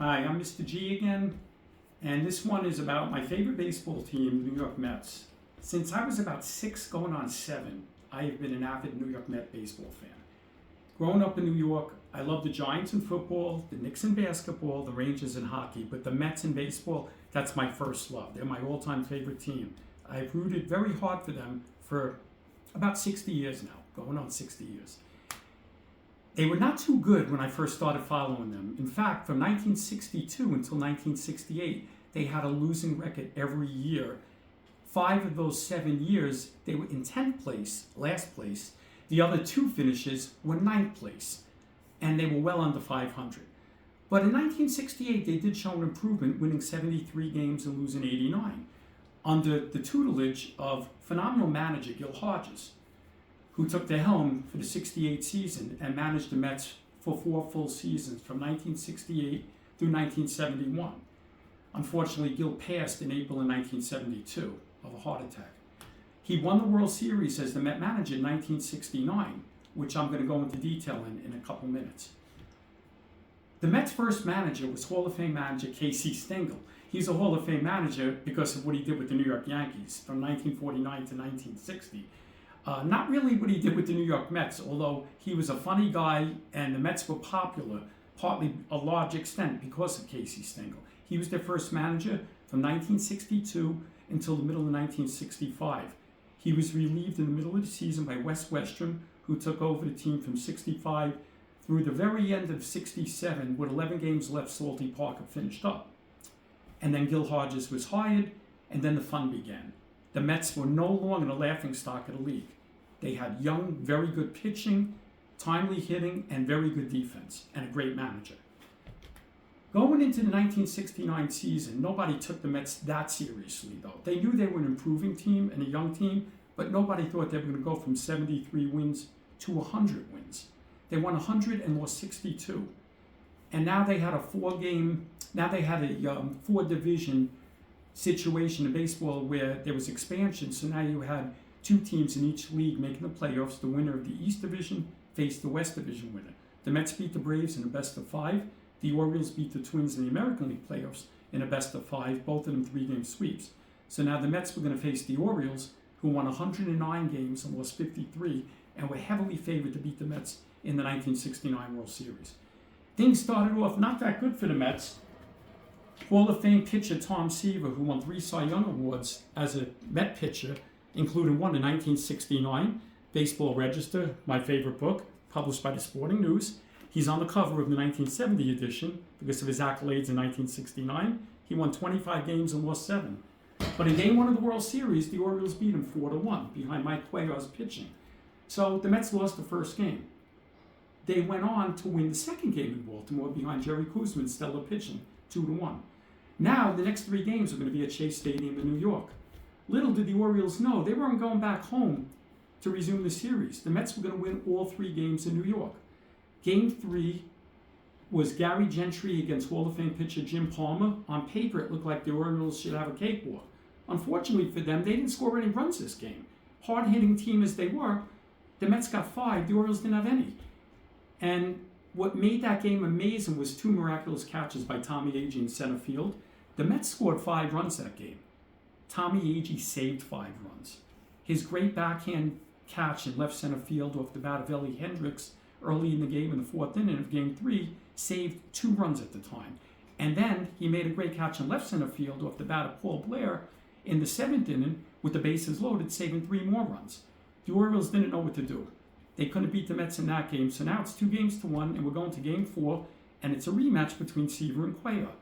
Hi, I'm Mr. G again, and this one is about my favorite baseball team, the New York Mets. Since I was about 6 going on 7, I have been an avid New York Met baseball fan. Growing up in New York, I love the Giants in football, the Knicks in basketball, the Rangers in hockey, but the Mets in baseball, that's my first love. They're my all-time favorite team. I've rooted very hard for them for about 60 years now, going on 60 years. They were not too good when I first started following them. In fact, from 1962 until 1968, they had a losing record every year. 5 of those 7 years, they were in 10th place, last place. The other 2 finishes were 9th place, and they were well under 500. But in 1968, they did show an improvement, winning 73 games and losing 89, under the tutelage of phenomenal manager Gil Hodges, who took the helm for the 68 season and managed the Mets for 4 full seasons from 1968 through 1971. Unfortunately, Gil passed in April of 1972 of a heart attack. He won the World Series as the Met manager in 1969, which I'm going to go into detail in a couple minutes. The Mets' first manager was Hall of Fame manager Casey Stengel. He's a Hall of Fame manager because of what he did with the New York Yankees from 1949 to 1960. Not really what he did with the New York Mets, although he was a funny guy and the Mets were popular, partly a large extent because of Casey Stengel. He was their first manager from 1962 until the middle of 1965. He was relieved in the middle of the season by Wes Westrum, who took over the team from 65 through the very end of 67, with 11 games left, Salty Park had finished up. And then Gil Hodges was hired, and then the fun began. The Mets were no longer the laughingstock of the league. They had young, very good pitching, timely hitting, and very good defense, and a great manager. Going into the 1969 season, nobody took the Mets that seriously, though. They knew they were an improving team and a young team, but nobody thought they were going to go from 73 wins to 100 wins. They won 100 and lost 62. And now they had a 4-division situation in baseball where there was expansion, so now you had 2 teams in each league making the playoffs. The winner of the East Division faced the West Division winner. The Mets beat the Braves in a best-of-5. The Orioles beat the Twins in the American League playoffs in a best-of-5, both of them 3-game sweeps. So now the Mets were going to face the Orioles, who won 109 games and lost 53, and were heavily favored to beat the Mets in the 1969 World Series. Things started off not that good for the Mets. Hall of Fame pitcher Tom Seaver, who won 3 Cy Young Awards as a Met pitcher, including one in 1969, Baseball Register, my favorite book, published by the Sporting News. He's on the cover of the 1970 edition because of his accolades in 1969. He won 25 games and lost 7. But in Game 1 of the World Series, the Orioles beat him 4-1 behind Mike Cuellar's pitching. So the Mets lost the first game. They went on to win the second game in Baltimore behind Jerry Koosman's stellar pitching, 2-1. Now, the next 3 games are going to be at Chase Stadium in New York. Little did the Orioles know, they weren't going back home to resume the series. The Mets were going to win all 3 games in New York. Game 3 was Gary Gentry against Hall of Fame pitcher Jim Palmer. On paper, it looked like the Orioles should have a cakewalk. Unfortunately for them, they didn't score any runs this game. Hard-hitting team as they were, the Mets got 5, the Orioles didn't have any. And what made that game amazing was 2 miraculous catches by Tommy Agee in center field. The Mets scored 5 runs that game. Tommy Agee saved 5 runs. His great backhand catch in left center field off the bat of Ellie Hendricks early in the game in the 4th inning of Game 3 saved 2 runs at the time. And then he made a great catch in left center field off the bat of Paul Blair in the 7th inning with the bases loaded, saving 3 more runs. The Orioles didn't know what to do. They couldn't beat the Mets in that game, so now it's 2-1, and we're going to Game 4, and it's a rematch between Seaver and Cuellar.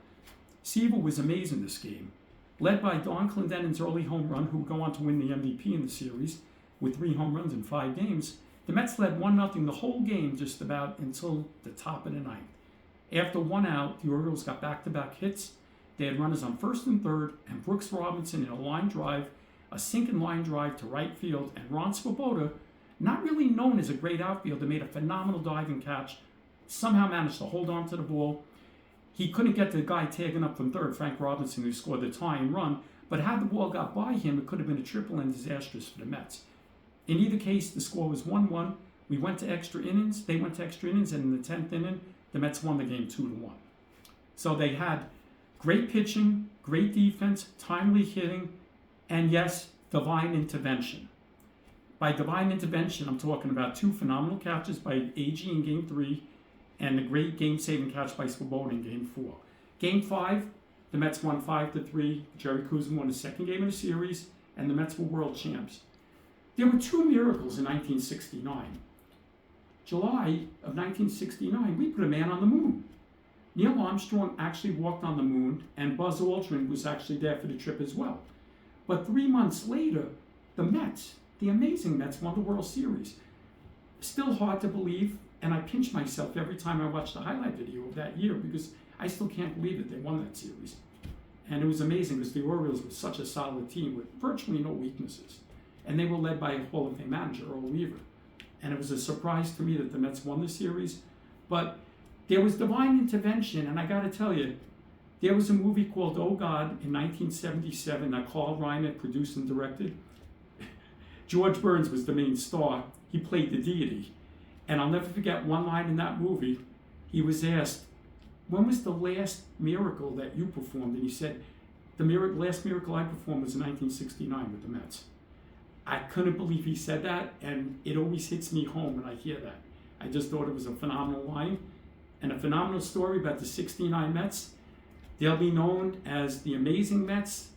Seaver was amazing this game. Led by Don Clendenin's early home run, who would go on to win the MVP in the series with 3 home runs in 5 games, the Mets led 1-0 the whole game just about until the top of the 9th. After 1 out, the Orioles got back-to-back hits. They had runners on 1st and 3rd, and Brooks Robinson in a line drive, a sinking line drive to right field, and Ron Swoboda, not really known as a great outfielder, made a phenomenal diving catch, somehow managed to hold on to the ball. He couldn't get the guy tagging up from 3rd, Frank Robinson, who scored the tying run, but had the ball got by him, it could have been a triple and disastrous for the Mets. In either case, the score was 1-1. We went to extra innings. They went to extra innings, and in the 10th inning, the Mets won the game 2-1. So they had great pitching, great defense, timely hitting, and yes, divine intervention. By divine intervention, I'm talking about 2 phenomenal catches by AG in Game 3 and the great game-saving catch by Swoboda in Game 4. Game 5, the Mets won 5-3. Jerry Kuzma won the second game of the series, and the Mets were world champs. There were 2 miracles in 1969. July of 1969, we put a man on the moon. Neil Armstrong actually walked on the moon, and Buzz Aldrin was actually there for the trip as well. But 3 months later, the Mets, the amazing Mets, won the World Series. Still hard to believe, and I pinch myself every time I watch the highlight video of that year because I still can't believe that they won that series. And it was amazing because the Orioles were such a solid team with virtually no weaknesses. And they were led by a Hall of Fame manager, Earl Weaver. And it was a surprise to me that the Mets won the series. But there was divine intervention, and I got to tell you, there was a movie called Oh God in 1977 that Carl Reiner produced and directed. George Burns was the main star. He played the deity. And I'll never forget one line in that movie. He was asked, when was the last miracle that you performed? And he said, the last miracle I performed was in 1969 with the Mets. I couldn't believe he said that, and it always hits me home when I hear that. I just thought it was a phenomenal line and a phenomenal story about the 69 Mets. They'll be known as the amazing Mets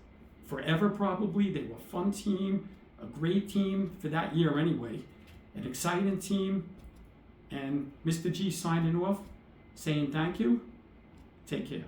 forever, probably. They were a fun team, a great team for that year anyway, an exciting team. And Mr. G signing off, saying thank you. Take care.